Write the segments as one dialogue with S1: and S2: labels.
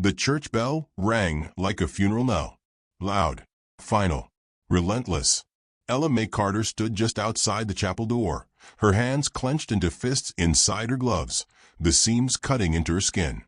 S1: The church bell rang like a funeral knell. Loud, final, relentless. Ella Mae Carter stood just outside the chapel door, her hands clenched into fists inside her gloves, the seams cutting into her skin.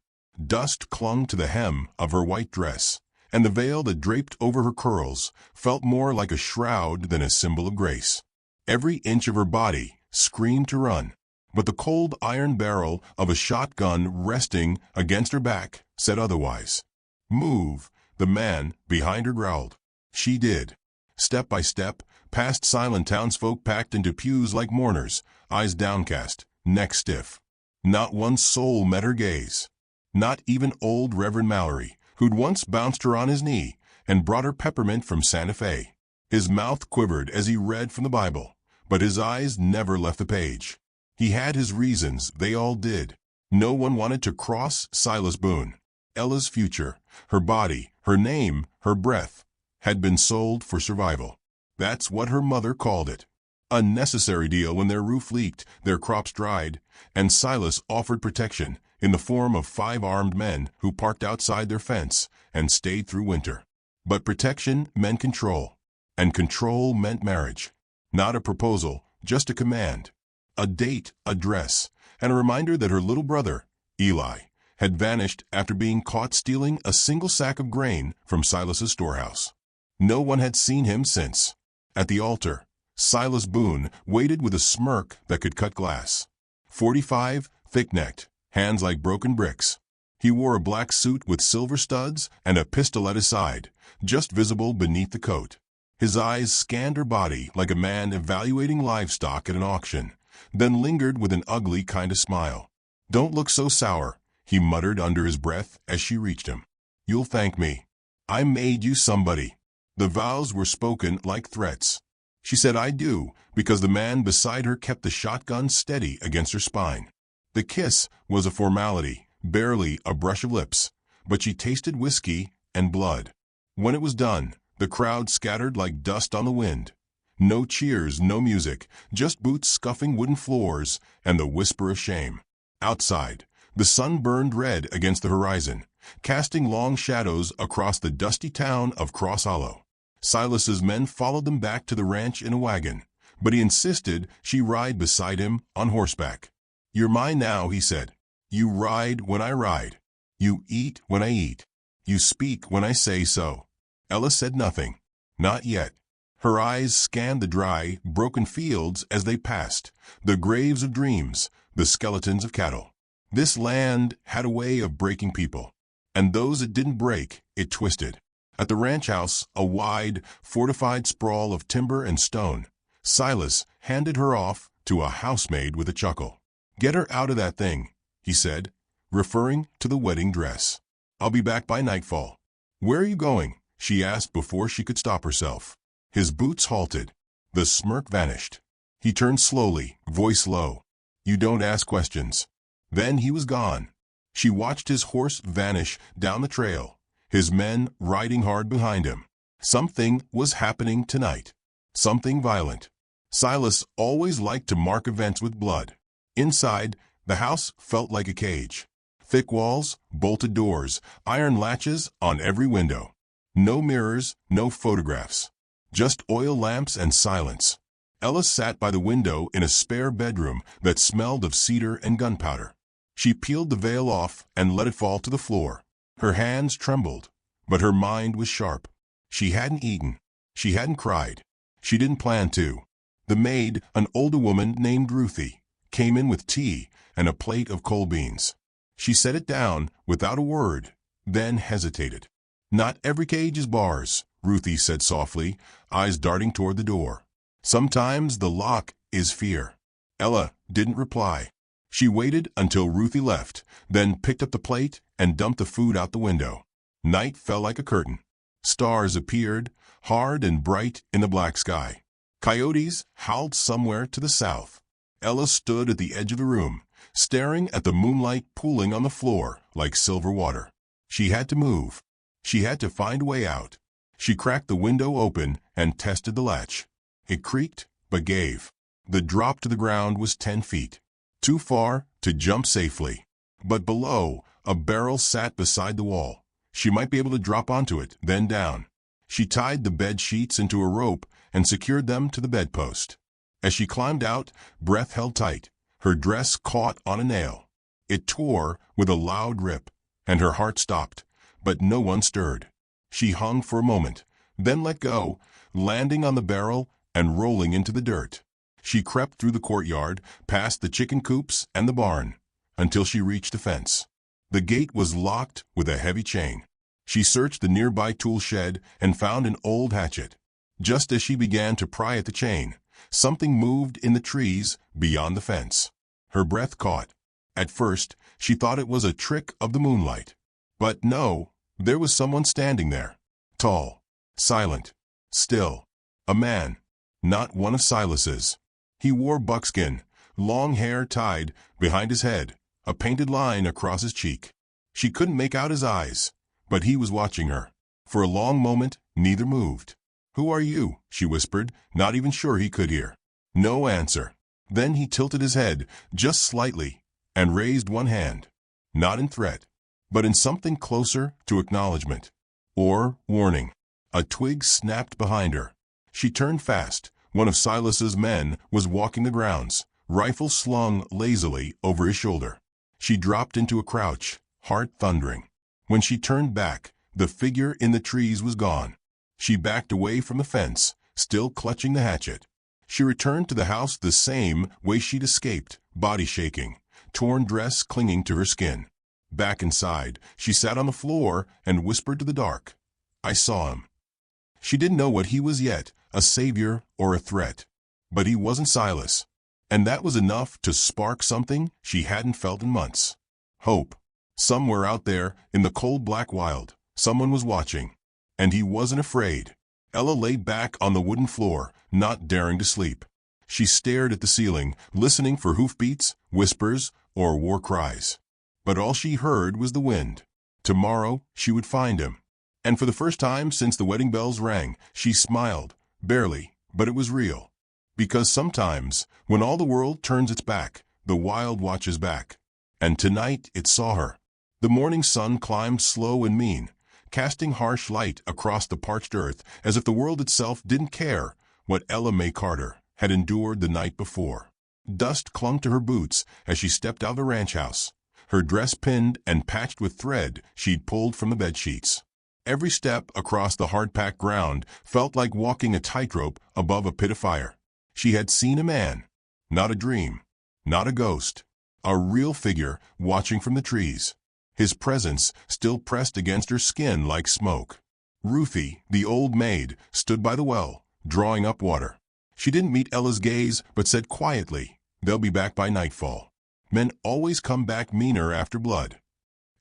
S1: Dust clung to the hem of her white dress, and the veil that draped over her curls felt more like a shroud than a symbol of grace. Every inch of her body screamed to run, but the cold iron barrel of a shotgun resting against her back said otherwise. "Move," the man behind her growled. She did. Step by step, past silent townsfolk packed into pews like mourners, eyes downcast, neck stiff. Not one soul met her gaze. Not even old Reverend Mallory, who'd once bounced her on his knee and brought her peppermint from Santa Fe. His mouth quivered as he read from the Bible, but his eyes never left the page. He had his reasons, they all did. No one wanted to cross Silas Boone. Ella's future, her body, her name, her breath, had been sold for survival. That's what her mother called it. A necessary deal when their roof leaked, their crops dried, and Silas offered protection in the form of 5 armed men who parked outside their fence and stayed through winter. But protection meant control, and control meant marriage. Not a proposal, just a command. A date, a dress, and a reminder that her little brother, Eli, had vanished after being caught stealing a single sack of grain from Silas's storehouse. No one had seen him since. At the altar, Silas Boone waited with a smirk that could cut glass. 45, thick-necked, hands like broken bricks. He wore a black suit with silver studs and a pistol at his side, just visible beneath the coat. His eyes scanned her body like a man evaluating livestock at an auction, then lingered with an ugly kind of smile. "Don't look so sour," he muttered under his breath as she reached him. "You'll thank me. I made you somebody." The vows were spoken like threats. She said, "I do," because the man beside her kept the shotgun steady against her spine. The kiss was a formality, barely a brush of lips, but she tasted whiskey and blood. When it was done, the crowd scattered like dust on the wind. No cheers, no music, just boots scuffing wooden floors and the whisper of shame. Outside, the sun burned red against the horizon, casting long shadows across the dusty town of Cross Hollow. Silas's men followed them back to the ranch in a wagon, but he insisted she ride beside him on horseback. "You're mine now," he said. "You ride when I ride. You eat when I eat. You speak when I say so." Ella said nothing. Not yet. Her eyes scanned the dry, broken fields as they passed, the graves of dreams, the skeletons of cattle. This land had a way of breaking people, and those it didn't break, it twisted. At the ranch house, a wide, fortified sprawl of timber and stone, Silas handed her off to a housemaid with a chuckle. "Get her out of that thing," he said, referring to the wedding dress. "I'll be back by nightfall." "Where are you going?" she asked before she could stop herself. His boots halted. The smirk vanished. He turned slowly, voice low. "You don't ask questions." Then he was gone. She watched his horse vanish down the trail, his men riding hard behind him. Something was happening tonight. Something violent. Silas always liked to mark events with blood. Inside, the house felt like a cage. Thick walls, bolted doors, iron latches on every window. No mirrors, no photographs. Just oil lamps and silence. Ella sat by the window in a spare bedroom that smelled of cedar and gunpowder. She peeled the veil off and let it fall to the floor. Her hands trembled, but her mind was sharp. She hadn't eaten. She hadn't cried. She didn't plan to. The maid, an older woman named Ruthie, came in with tea and a plate of cold beans. She set it down without a word, then hesitated. "Not every cage is bars," Ruthie said softly, eyes darting toward the door. "Sometimes the lock is fear." Ella didn't reply. She waited until Ruthie left, then picked up the plate and dumped the food out the window. Night fell like a curtain. Stars appeared, hard and bright in the black sky. Coyotes howled somewhere to the south. Ella stood at the edge of the room, staring at the moonlight pooling on the floor like silver water. She had to move. She had to find a way out. She cracked the window open and tested the latch. It creaked, but gave. The drop to the ground was 10 feet. Too far to jump safely. But below, A barrel sat beside the wall. She might be able to drop onto it, then down. She tied the bed sheets into a rope and secured them to the bedpost. As she climbed out, breath held tight. Her dress caught on a nail. It tore with a loud rip, and her heart stopped, but no one stirred. She hung for a moment, then let go, landing on the barrel and rolling into the dirt. She crept through the courtyard, past the chicken coops and the barn, until she reached the fence. The gate was locked with a heavy chain. She searched the nearby tool shed and found an old hatchet. Just as she began to pry at the chain, something moved in the trees beyond the fence. Her breath caught. At first, she thought it was a trick of the moonlight. But no, there was someone standing there. Tall, silent, still. A man, not one of Silas's. He wore buckskin, long hair tied behind his head, a painted line across his cheek. She couldn't make out his eyes, but he was watching her. For a long moment, neither moved. "Who are you?" she whispered, not even sure he could hear. No answer. Then he tilted his head, just slightly, and raised one hand. Not in threat, but in something closer to acknowledgement. Or warning. A twig snapped behind her. She turned fast. One of Silas's men was walking the grounds, rifle slung lazily over his shoulder. She dropped into a crouch, heart thundering. When she turned back, the figure in the trees was gone. She backed away from the fence, still clutching the hatchet. She returned to the house the same way she'd escaped, body shaking, torn dress clinging to her skin. Back inside, she sat on the floor and whispered to the dark. "I saw him." She didn't know what he was yet, a savior or a threat. But he wasn't Silas. And that was enough to spark something she hadn't felt in months. Hope. Somewhere out there, in the cold black wild, someone was watching. And he wasn't afraid. Ella lay back on the wooden floor, not daring to sleep. She stared at the ceiling, listening for hoofbeats, whispers, or war cries. But all she heard was the wind. Tomorrow, she would find him. And for the first time since the wedding bells rang, she smiled, barely, but it was real. Because sometimes, when all the world turns its back, the wild watches back. And tonight it saw her. The morning sun climbed slow and mean, casting harsh light across the parched earth as if the world itself didn't care what Ella Mae Carter had endured the night before. Dust clung to her boots as she stepped out of the ranch house, her dress pinned and patched with thread she'd pulled from the bedsheets. Every step across the hard-packed ground felt like walking a tightrope above a pit of fire. She had seen a man, not a dream, not a ghost, a real figure watching from the trees. His presence still pressed against her skin like smoke. Ruthie, the old maid, stood by the well, drawing up water. She didn't meet Ella's gaze, but said quietly, "They'll be back by nightfall. Men always come back meaner after blood."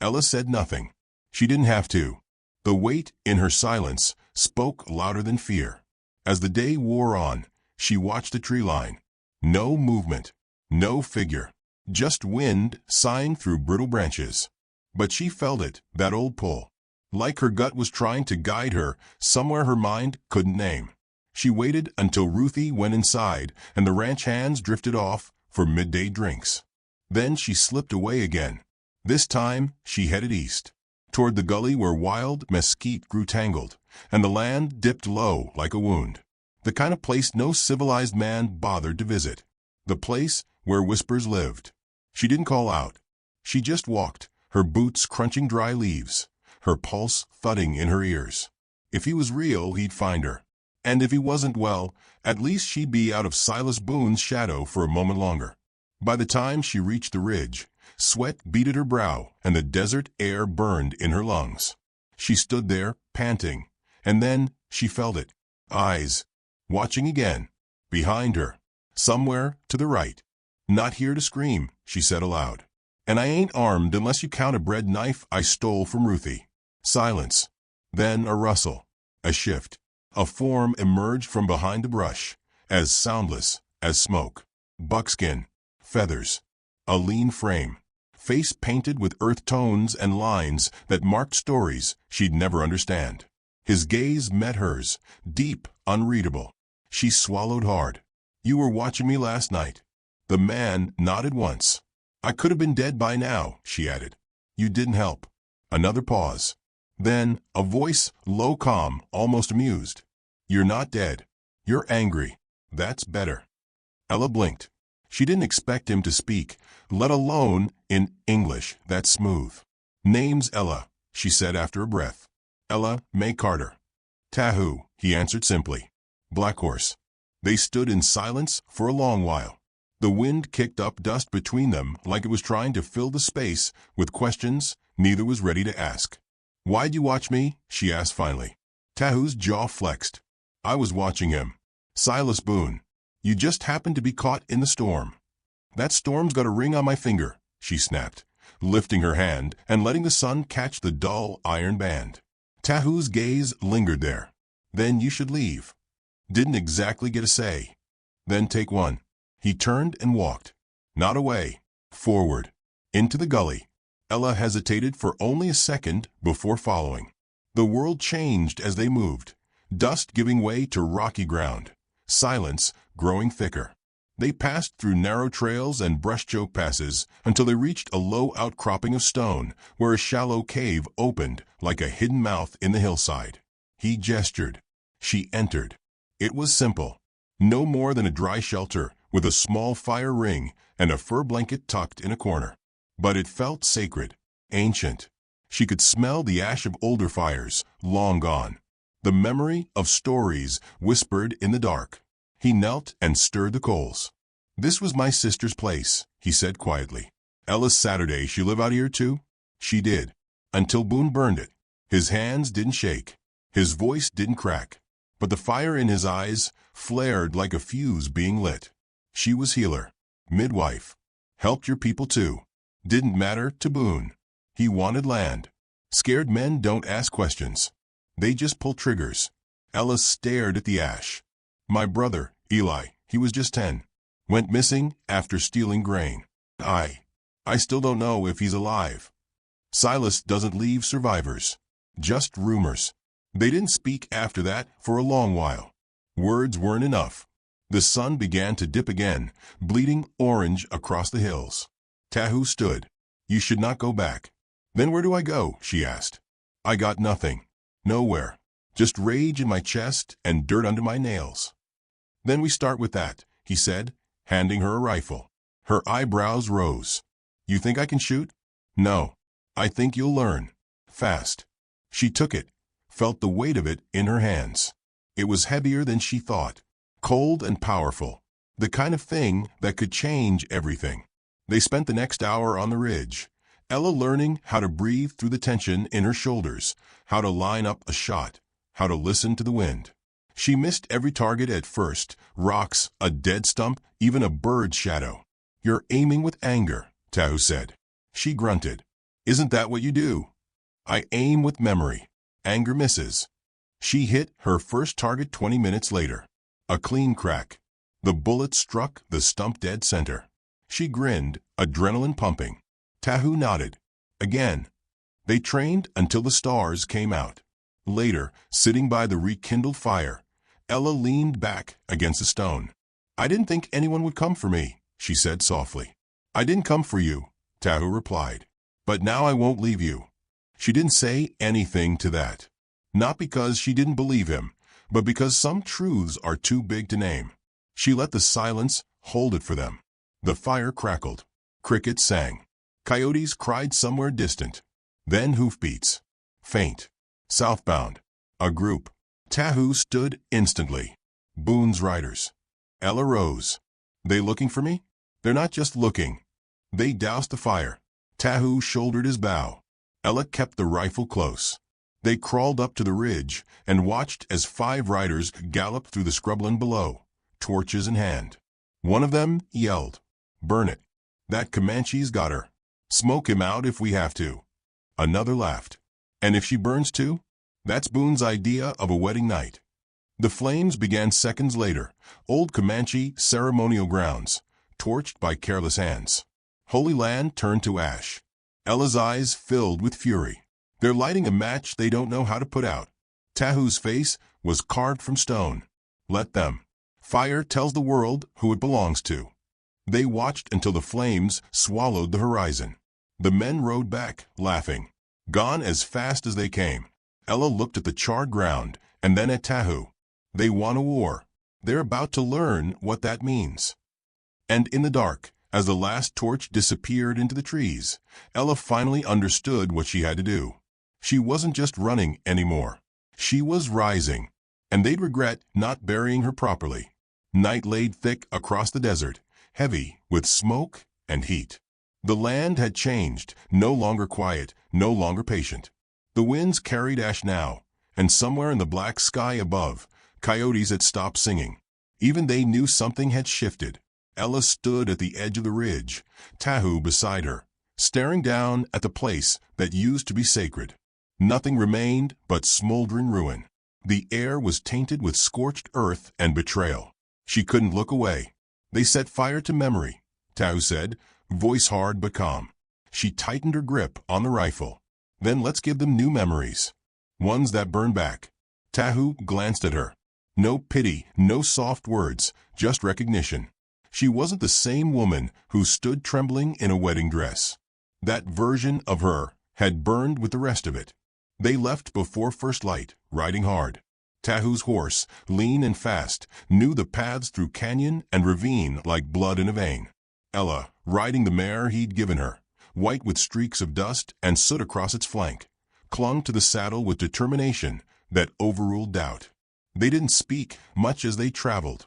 S1: Ella said nothing. She didn't have to. The weight in her silence spoke louder than fear. As the day wore on, she watched the tree line. No movement, no figure, just wind sighing through brittle branches. But she felt it, that old pull. Like her gut was trying to guide her somewhere her mind couldn't name. She waited until Ruthie went inside and the ranch hands drifted off for midday drinks. Then she slipped away again. This time she headed east, toward the gully where wild mesquite grew tangled, and the land dipped low like a wound. The kind of place no civilized man bothered to visit. The place where whispers lived. She didn't call out. She just walked, her boots crunching dry leaves, her pulse thudding in her ears. If he was real, he'd find her. And if he wasn't, well, at least she'd be out of Silas Boone's shadow for a moment longer. By the time she reached the ridge, sweat beaded her brow and the desert air burned in her lungs. She stood there, panting, and then she felt it. Eyes. Watching again. Behind her. Somewhere to the right. "Not here to scream," she said aloud. "And I ain't armed unless you count a bread knife I stole from Ruthie." Silence. Then a rustle. A shift. A form emerged from behind the brush, as soundless as smoke. Buckskin. Feathers. A lean frame. Face painted with earth tones and lines that marked stories she'd never understand. His gaze met hers, deep, unreadable. She swallowed hard. "You were watching me last night." The man nodded once. "I could have been dead by now," she added. You didn't help. Another pause. Then, a voice, low, calm, almost amused. You're not dead. You're angry. That's better. Ella blinked. She didn't expect him to speak, let alone in English that smooth. Name's Ella, she said after a breath. Ella Mae Carter. Tahu, he answered simply. Black Horse. They stood in silence for a long while. The wind kicked up dust between them like it was trying to fill the space with questions neither was ready to ask. Why'd you watch me? She asked finally. Tahu's jaw flexed. I was watching him. Silas Boone. You just happened to be caught in the storm. That storm's got a ring on my finger, she snapped, lifting her hand and letting the sun catch the dull iron band. Tahu's gaze lingered there. Then you should leave. Didn't exactly get a say. Then take one. He turned and walked. Not away. Forward. Into the gully. Ella hesitated for only a second before following. The world changed as they moved. Dust giving way to rocky ground. Silence growing thicker. They passed through narrow trails and brush-choked passes until they reached a low outcropping of stone where a shallow cave opened like a hidden mouth in the hillside. He gestured. She entered. It was simple. No more than a dry shelter with a small fire ring and a fur blanket tucked in a corner. But it felt sacred, ancient. She could smell the ash of older fires, long gone. The memory of stories whispered in the dark. He knelt and stirred the coals. This was my sister's place, he said quietly. Ella's Saturday, she live out here too? She did. Until Boone burned it. His hands didn't shake. His voice didn't crack. But the fire in his eyes flared like a fuse being lit. She was healer, midwife. Helped your people too. Didn't matter to Boone. He wanted land. Scared men don't ask questions. They just pull triggers. Ella stared at the ash. My brother, Eli, he was just 10. Went missing after stealing grain. I still don't know if he's alive. Silas doesn't leave survivors. Just rumors. They didn't speak after that for a long while. Words weren't enough. The sun began to dip again, bleeding orange across the hills. Tahu stood. You should not go back. Then where do I go? She asked. I got nothing. Nowhere. Just rage in my chest and dirt under my nails. Then we start with that, he said, handing her a rifle. Her eyebrows rose. You think I can shoot? No. I think you'll learn. Fast. She took it, felt the weight of it in her hands. It was heavier than she thought. Cold and powerful. The kind of thing that could change everything. They spent the next hour on the ridge. Ella learning how to breathe through the tension in her shoulders, how to line up a shot, how to listen to the wind. She missed every target at first, rocks, a dead stump, even a bird's shadow. You're aiming with anger, Tahu said. She grunted. Isn't that what you do? I aim with memory. Anger misses. She hit her first target 20 minutes later. A clean crack. The bullet struck the stump dead center. She grinned, adrenaline pumping. Tahu nodded. Again. They trained until the stars came out. Later, sitting by the rekindled fire, Ella leaned back against a stone. I didn't think anyone would come for me, she said softly. I didn't come for you, Tahu replied. But now I won't leave you. She didn't say anything to that. Not because she didn't believe him, but because some truths are too big to name. She let the silence hold it for them. The fire crackled. Crickets sang. Coyotes cried somewhere distant. Then hoofbeats. Faint. Southbound. A group. Tahu stood instantly. Boone's riders. Ella rose. They looking for me? They're not just looking. They doused the fire. Tahu shouldered his bow. Ella kept the rifle close. They crawled up to the ridge and watched as 5 riders galloped through the scrubland below, torches in hand. One of them yelled, "Burn it. That Comanche's got her. Smoke him out if we have to." Another laughed. "And if she burns too? That's Boone's idea of a wedding night." The flames began seconds later, old Comanche ceremonial grounds, torched by careless hands. Holy land turned to ash. Ella's eyes filled with fury. They're lighting a match they don't know how to put out. Tahu's face was carved from stone. Let them. Fire tells the world who it belongs to. They watched until the flames swallowed the horizon. The men rode back, laughing. Gone as fast as they came. Ella looked at the charred ground, and then at Tahu. They won a war. They're about to learn what that means. And in the dark, as the last torch disappeared into the trees, Ella finally understood what she had to do. She wasn't just running anymore. She was rising, and they'd regret not burying her properly. Night laid thick across the desert, heavy with smoke and heat. The land had changed, no longer quiet, no longer patient. The winds carried ash now, and somewhere in the black sky above, coyotes had stopped singing. Even they knew something had shifted. Ella stood at the edge of the ridge, Tahu beside her, staring down at the place that used to be sacred. Nothing remained but smoldering ruin. The air was tainted with scorched earth and betrayal. She couldn't look away. They set fire to memory, Tahu said, voice hard but calm. She tightened her grip on the rifle. Then let's give them new memories. Ones that burn back. Tahu glanced at her. No pity, no soft words, just recognition. She wasn't the same woman who stood trembling in a wedding dress. That version of her had burned with the rest of it. They left before first light, riding hard. Tahu's horse, lean and fast, knew the paths through canyon and ravine like blood in a vein. Ella, riding the mare he'd given her, white with streaks of dust and soot across its flank, clung to the saddle with determination that overruled doubt. They didn't speak much as they traveled.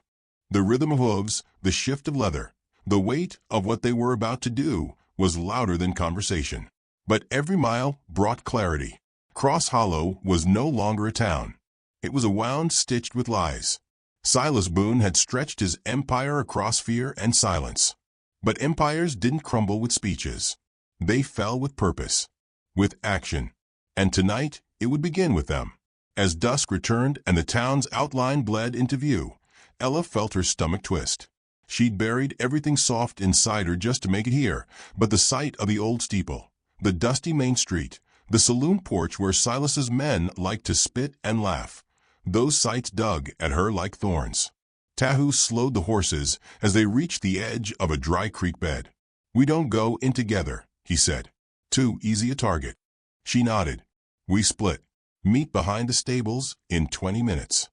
S1: The rhythm of hooves, the shift of leather, the weight of what they were about to do was louder than conversation. But every mile brought clarity. Cross Hollow was no longer a town. It was a wound stitched with lies. Silas Boone had stretched his empire across fear and silence. But empires didn't crumble with speeches. They fell with purpose, with action. And tonight it would begin with them. As dusk returned and the town's outline bled into view, Ella felt her stomach twist. She'd buried everything soft inside her just to make it here, but the sight of the old steeple, the dusty main street, the saloon porch where Silas's men liked to spit and laugh, those sights dug at her like thorns. Tahu slowed the horses as they reached the edge of a dry creek bed. "We don't go in together," he said. "Too easy a target." She nodded. "We split. Meet behind the stables in 20 minutes.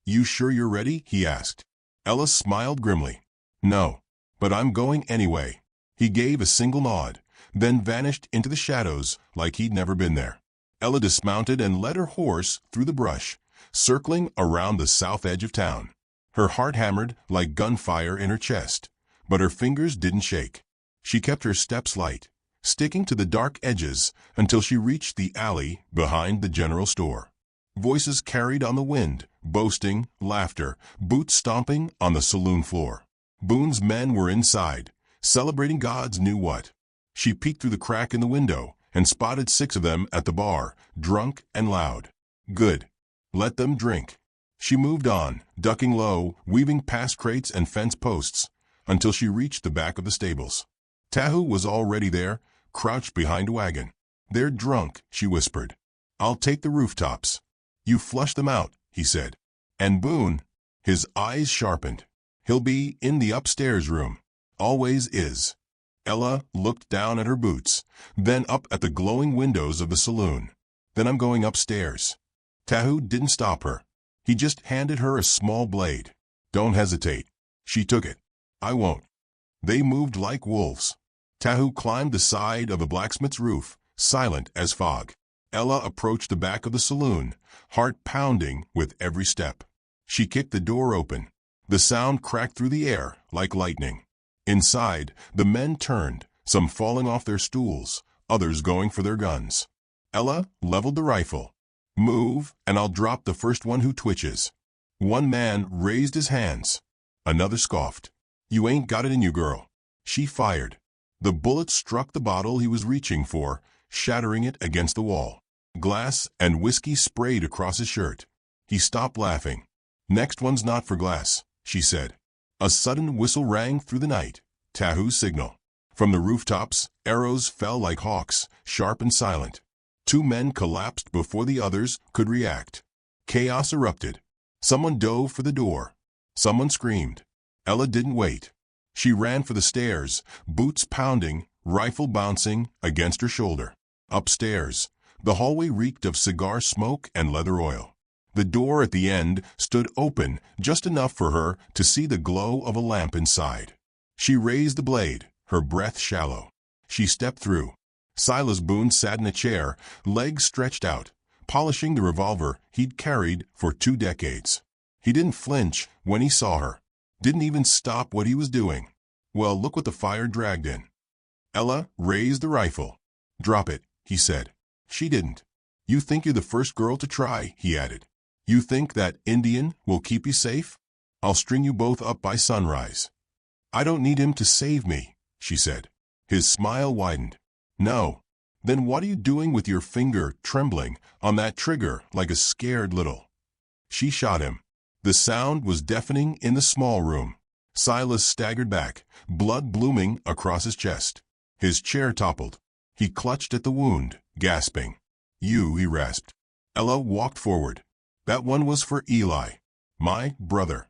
S1: "You sure you're ready?" he asked. Ella smiled grimly. "No, but I'm going anyway." He gave a single nod, then vanished into the shadows like he'd never been there. Ella dismounted and led her horse through the brush, circling around the south edge of town. Her heart hammered like gunfire in her chest, but her fingers didn't shake. She kept her steps light, sticking to the dark edges until she reached the alley behind the general store. Voices carried on the wind, boasting, laughter, boots stomping on the saloon floor. Boone's men were inside, celebrating God's knew what. She peeked through the crack in the window and spotted 6 of them at the bar, drunk and loud. Good. Let them drink. She moved on, ducking low, weaving past crates and fence posts, until she reached the back of the stables. Tahu was already there, crouched behind a wagon. "They're drunk," she whispered. "I'll take the rooftops." "You flush them out," he said. "And Boone," his eyes sharpened, "he'll be in the upstairs room. Always is." Ella looked down at her boots, then up at the glowing windows of the saloon. "Then I'm going upstairs." Tahu didn't stop her. He just handed her a small blade. "Don't hesitate." She took it. "I won't." They moved like wolves. Tahu climbed the side of the blacksmith's roof, silent as fog. Ella approached the back of the saloon, heart pounding with every step. She kicked the door open. The sound cracked through the air like lightning. Inside, the men turned, some falling off their stools, others going for their guns. Ella leveled the rifle. "Move, and I'll drop the first one who twitches." One man raised his hands. Another scoffed. "You ain't got it in you, girl." She fired. The bullet struck the bottle he was reaching for, shattering it against the wall. Glass and whiskey sprayed across his shirt. He stopped laughing. "Next one's not for glass," she said. A sudden whistle rang through the night. Tahu's signal. From the rooftops, arrows fell like hawks, sharp and silent. 2 men collapsed before the others could react. Chaos erupted. Someone dove for the door. Someone screamed. Ella didn't wait. She ran for the stairs, boots pounding, rifle bouncing against her shoulder. Upstairs, the hallway reeked of cigar smoke and leather oil. The door at the end stood open just enough for her to see the glow of a lamp inside. She raised the blade, her breath shallow. She stepped through. Silas Boone sat in a chair, legs stretched out, polishing the revolver he'd carried for 2 decades. He didn't flinch when he saw her. Didn't even stop what he was doing. Well, look what the fire dragged in. Ella raised the rifle. "Drop it," he said. She didn't. "You think you're the first girl to try," he added. "You think that Indian will keep you safe? I'll string you both up by sunrise." "I don't need him to save me," she said. His smile widened. "No. Then what are you doing with your finger trembling on that trigger like a scared little?" She shot him. The sound was deafening in the small room. Silas staggered back, blood blooming across his chest. His chair toppled. He clutched at the wound, gasping. "You," he rasped. Ella walked forward. "That one was for Eli, my brother."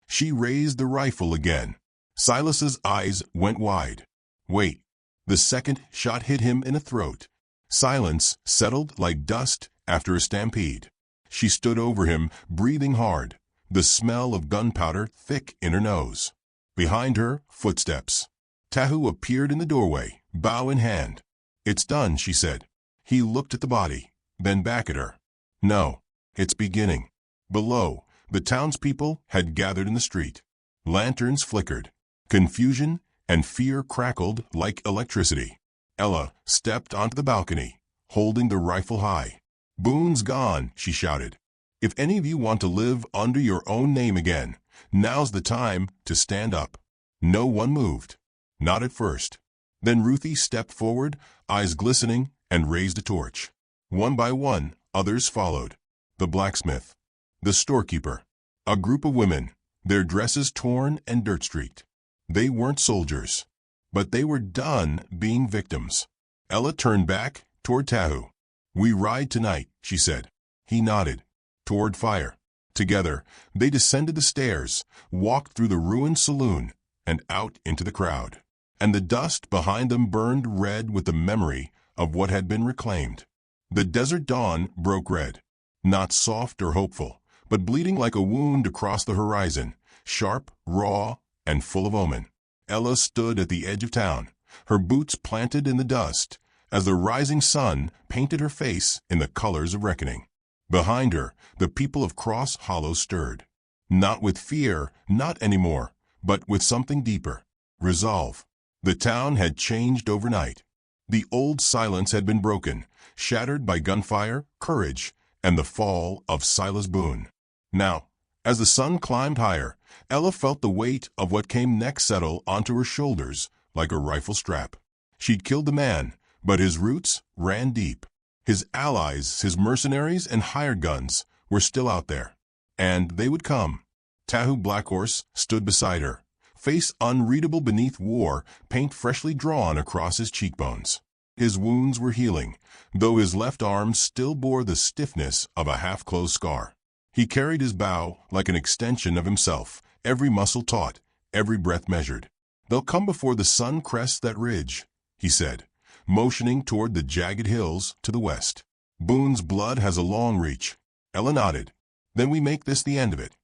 S1: She raised the rifle again. Silas's eyes went wide. "Wait." The second shot hit him in the throat. Silence settled like dust after a stampede. She stood over him, breathing hard, the smell of gunpowder thick in her nose. Behind her, footsteps. Tahu appeared in the doorway, bow in hand. "It's done," she said. He looked at the body, then back at her. "No, it's beginning." Below, the townspeople had gathered in the street. Lanterns flickered. Confusion and fear crackled like electricity. Ella stepped onto the balcony, holding the rifle high. "Boone's gone," she shouted. "If any of you want to live under your own name again, now's the time to stand up." No one moved. Not at first. Then Ruthie stepped forward, eyes glistening, and raised a torch. One by one, others followed. The blacksmith. The storekeeper. A group of women, their dresses torn and dirt-streaked. They weren't soldiers, but they were done being victims. Ella turned back toward Tahu. "We ride tonight," she said. He nodded. Toward fire. Together, they descended the stairs, walked through the ruined saloon, and out into the crowd. And the dust behind them burned red with the memory of what had been reclaimed. The desert dawn broke red. Not soft or hopeful, but bleeding like a wound across the horizon, sharp, raw, and full of omen. Ella stood at the edge of town, her boots planted in the dust, as the rising sun painted her face in the colors of reckoning. Behind her, the people of Cross Hollow stirred. Not with fear, not anymore, but with something deeper. Resolve. The town had changed overnight. The old silence had been broken, shattered by gunfire, courage, and the fall of Silas Boone. Now, as the sun climbed higher, Ella felt the weight of what came next settle onto her shoulders like a rifle strap. She'd killed the man, but his roots ran deep. His allies, his mercenaries and hired guns were still out there. And they would come. Tahu Blackhorse stood beside her, face unreadable beneath war, paint freshly drawn across his cheekbones. His wounds were healing, though his left arm still bore the stiffness of a half-closed scar. He carried his bow like an extension of himself, every muscle taut, every breath measured. "They'll come before the sun crests that ridge," he said, motioning toward the jagged hills to the west. "Boone's blood has a long reach." Ella nodded. "Then we make this the end of it."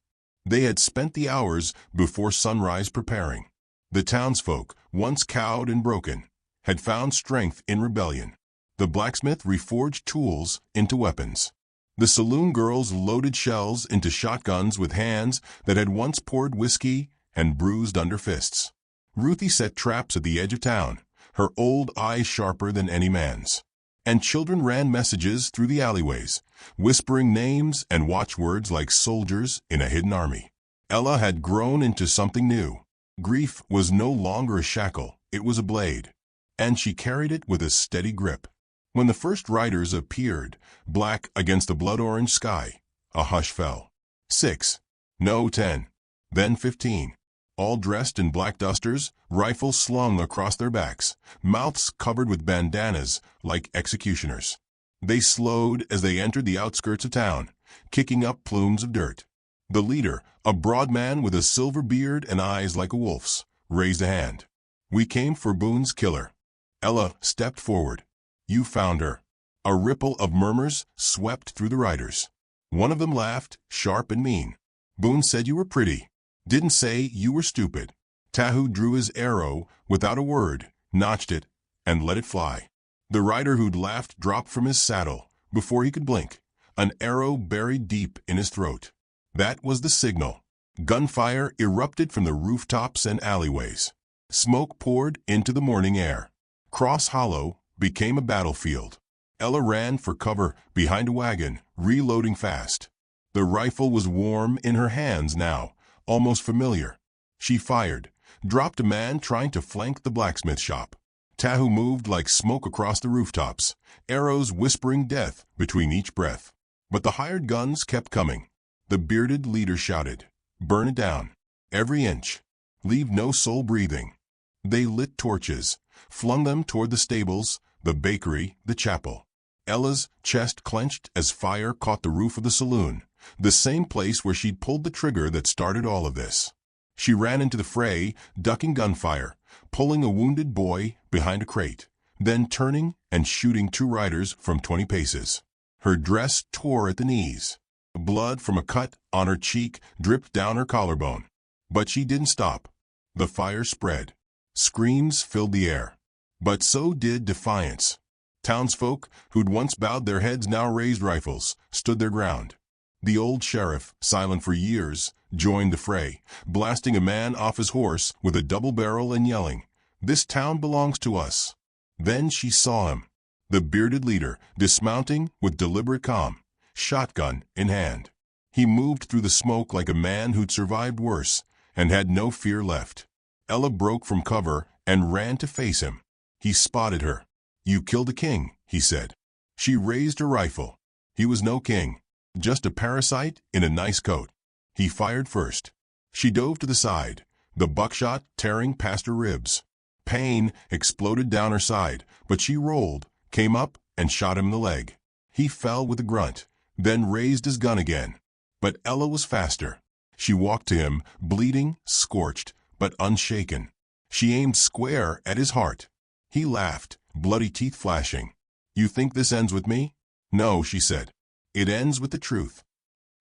S1: They had spent the hours before sunrise preparing. The townsfolk, once cowed and broken, had found strength in rebellion. The blacksmith reforged tools into weapons. The saloon girls loaded shells into shotguns with hands that had once poured whiskey and bruised under fists. Ruthie set traps at the edge of town, her old eyes sharper than any man's. And children ran messages through the alleyways, whispering names and watchwords like soldiers in a hidden army. Ella had grown into something new. Grief was no longer a shackle, it was a blade. And she carried it with a steady grip. When the first riders appeared, black against the blood-orange sky, a hush fell. 6. No, 10. Then 15. All dressed in black dusters, rifles slung across their backs, mouths covered with bandanas like executioners. They slowed as they entered the outskirts of town, kicking up plumes of dirt. The leader, a broad man with a silver beard and eyes like a wolf's, raised a hand. "We came for Boone's killer." Ella stepped forward. You found her. A ripple of murmurs swept through the riders. One of them laughed, sharp and mean. Boone said you were pretty. Didn't say you were stupid. Tahu drew his arrow without a word, notched it, and let it fly. The rider who'd laughed dropped from his saddle before he could blink, an arrow buried deep in his throat. That was the signal. Gunfire erupted from the rooftops and alleyways. Smoke poured into the morning air. Cross Hollow became a battlefield. Ella ran for cover behind a wagon, reloading fast. The rifle was warm in her hands now, almost familiar. She fired, dropped a man trying to flank the blacksmith shop. Tahu moved like smoke across the rooftops, arrows whispering death between each breath. But the hired guns kept coming. The bearded leader shouted, "Burn it down. Every inch. Leave no soul breathing." They lit torches, flung them toward the stables, the bakery, the chapel. Ella's chest clenched as fire caught the roof of the saloon, the same place where she'd pulled the trigger that started all of this. She ran into the fray, ducking gunfire, pulling a wounded boy behind a crate, then turning and shooting 2 riders from 20 paces. Her dress tore at the knees. Blood from a cut on her cheek dripped down her collarbone. But she didn't stop. The fire spread. Screams filled the air. But so did defiance. Townsfolk, who'd once bowed their heads now raised rifles, stood their ground. The old sheriff, silent for years, joined the fray, blasting a man off his horse with a double barrel and yelling, "This town belongs to us." Then she saw him, the bearded leader, dismounting with deliberate calm, shotgun in hand. He moved through the smoke like a man who'd survived worse and had no fear left. Ella broke from cover and ran to face him. He spotted her. "You killed a king," he said. She raised her rifle. He was no king, just a parasite in a nice coat. He fired first. She dove to the side, the buckshot tearing past her ribs. Pain exploded down her side, but she rolled, came up, and shot him in the leg. He fell with a grunt, then raised his gun again. But Ella was faster. She walked to him, bleeding, scorched, but unshaken. She aimed square at his heart. He laughed, bloody teeth flashing. "You think this ends with me?" "No," she said. "It ends with the truth."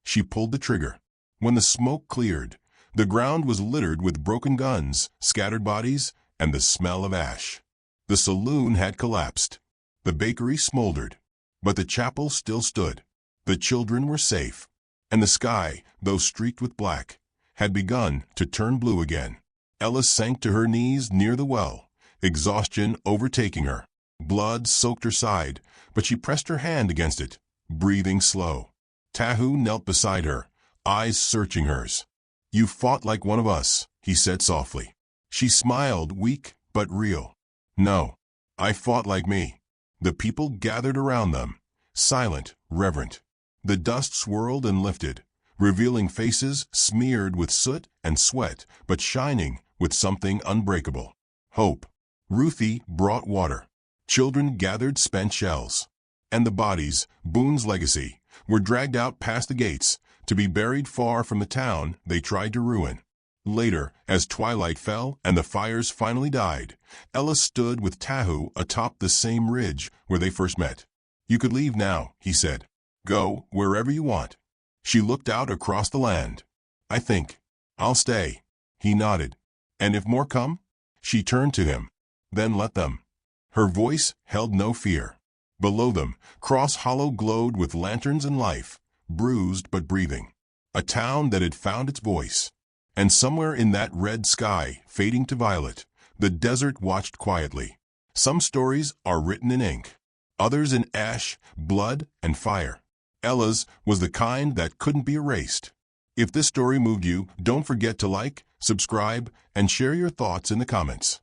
S1: She pulled the trigger. When the smoke cleared, the ground was littered with broken guns, scattered bodies, and the smell of ash. The saloon had collapsed. The bakery smoldered. But the chapel still stood. The children were safe. And the sky, though streaked with black, had begun to turn blue again. Ella sank to her knees near the well, exhaustion overtaking her. Blood soaked her side, but she pressed her hand against it, breathing slow. Tahu knelt beside her, eyes searching hers. "You fought like one of us," he said softly. She smiled, weak but real. "No, I fought like me." The people gathered around them, silent, reverent. The dust swirled and lifted, revealing faces smeared with soot and sweat, but shining with something unbreakable. Hope. Ruthie brought water. Children gathered spent shells. And the bodies, Boone's legacy, were dragged out past the gates to be buried far from the town they tried to ruin. Later, as twilight fell and the fires finally died, Ella stood with Tahu atop the same ridge where they first met. "You could leave now," he said. "Go wherever you want." She looked out across the land. "I think I'll stay." He nodded. "And if more come?" She turned to him. "Then let them." Her voice held no fear. Below them, Cross Hollow glowed with lanterns and life, bruised but breathing. A town that had found its voice. And somewhere in that red sky, fading to violet, the desert watched quietly. Some stories are written in ink, others in ash, blood, and fire. Ella's was the kind that couldn't be erased. If this story moved you, don't forget to like, subscribe, and share your thoughts in the comments.